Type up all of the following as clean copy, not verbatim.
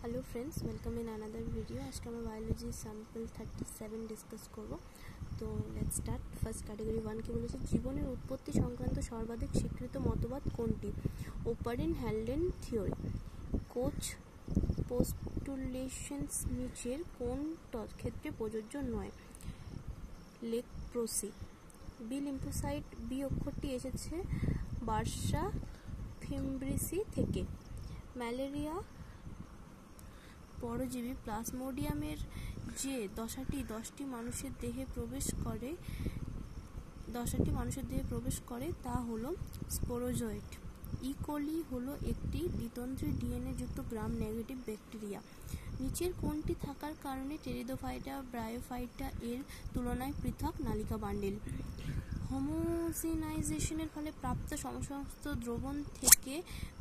Hello friends, welcome in another video. आज का मैं बायोलॉजी सैम्पल 37 ডিসকাস করব। তো লেটস স্টার্ট। ফার্স্ট ক্যাটাগরি 1 কি বলেছে, জীবনের উৎপত্তি সংক্রান্ত সর্বাধিক স্বীকৃত মতবাদ কোনটি? Oparin Haldane theory. Koch postulations নিচের কোন ক্ষেত্রে প্রযোজ্য নয়? লেপ্রোসি। B lymphocyte. বি অক্ষরটি এসেছে বার্সা ফিমব্রিসি থেকে। ম্যালেরিয়া পরজীবী প্লাজমোডিয়ামের যে দশাটি মানুষের দেহে প্রবেশ করে তা হলো স্পোরোজয়েট। ইকোলি হলো একটি দ্বিতন্ত্রী ডিএনএ যুক্ত গ্রাম নেগেটিভ ব্যাকটেরিয়া। নিচের কোনটি থাকার কারণে টেরিডোফাইটা ব্রায়োফাইটা এর তুলনায় পৃথক নালিকা বান্ডিল? হোমোজিনাইজেশনের ফলে প্রাপ্ত সমসমস্ত দ্রবণ থেকে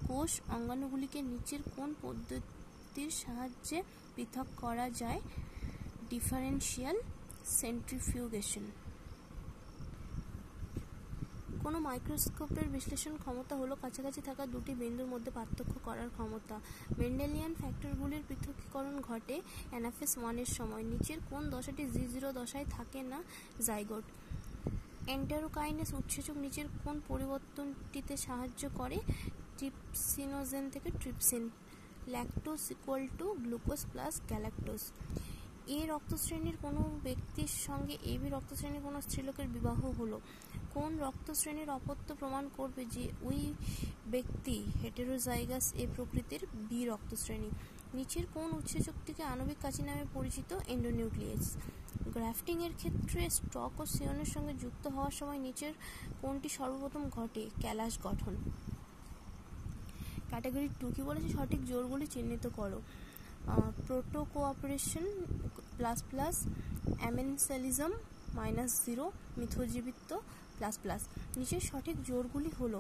কোষ অঙ্গাণুগুলিকে নিচের কোন পদ্ধতির সাহায্যে পৃথক করা যায়? Differential centrifugation. কোনো মাইক্রোস্কোপের বিশ্লেষণ ক্ষমতা হলো কাছাকাছি থাকা দুটি বিন্দুর মধ্যে পার্থক্য করার ক্ষমতা। মেন্ডেলিয়ান ফ্যাক্টরগুলির পৃথকীকরণ ঘটে অ্যানাফেজ 1 এর সময়। নিচের কোন দশাটি G0 দশায় থাকে না? জাইগোট। এন্টেরোকাইনেস উৎসেচক নিচের কোন পরিবর্তনটিতে সাহায্য করে? ট্রিপসিনোজেন থেকে trypsin. Lactose equal to glucose plus galactose. A রক্তশ্রেণীর কোনো ব্যক্তির সঙ্গে এবি রক্তশ্রেণীর কোনো স্ত্রীলোকের বিবাহ হলো। কোন রক্তশ্রেণীর অপত্য প্রমাণ করবে যে ওই ব্যক্তি হেটেরোজাইগাস এ প্রকৃতির? বি রক্তশ্রেণী। নিচের কোন উৎসেচকটিকে আণবিক কাঁচি নামে পরিচিত? এন্ডোনিউক্লিয়াস। গ্রাফটিং এর ক্ষেত্রে স্টক ও সিয়নের সঙ্গে যুক্ত হওয়ার সময় নিচের কোনটি সর্বপ্রথম ঘটে? ক্যালাস গঠন। ক্যাটাগরি 2 কি বলেছে, সঠিক জোড়গুলি চিহ্নিত করো। প্রোটোকোঅপারেশন ++, অ্যামেনসেলিজম -0, মিথজীবিত্ব ++। নিচের সঠিক জোড়গুলি হলো: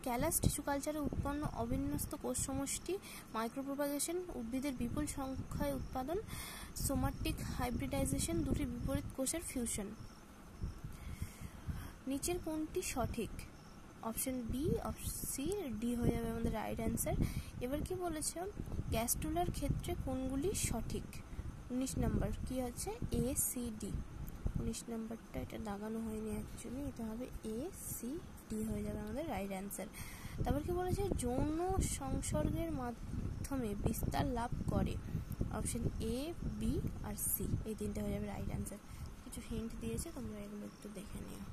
ক্যালাস টিস্যু কালচারে উৎপন্ন অবিন্যস্ত কোষ সমষ্টি, মাইক্রোপ্রোপাগেশন, উদ্ভিদের বিপুল সংখ্যায় উৎপাদন, সোমাটিক হাইব্রিডাইজেশন, দুটি বিপরীত কোষের ফিউশন। নিচের কোনটি সঠিক? অপশন বি, সি, ডি হয়ে যাবে আমাদের রাইট অ্যান্সার। এবার কি বলেছে, গ্যাস্ট্রুলার ক্ষেত্রে কোনগুলি সঠিক? 19 নম্বর কি হচ্ছে? এ, সি, ডি। 19 নম্বরটা এটা দাগানো হয়নি অ্যাকচুয়ালি, এটা হবে এ, সি, ডি হয়ে যাবে আমাদের রাইট অ্যান্সার। তারপর কি বলেছে, যৌন সংসর্গের মাধ্যমে বিস্তার লাভ করে? অপশন এ, বি আর সি, এই তিনটে হয়ে যাবে রাইট অ্যান্সার। কিছু হিন্ট দিয়েছে, তোমরা এগুলো একটু দেখে নিও।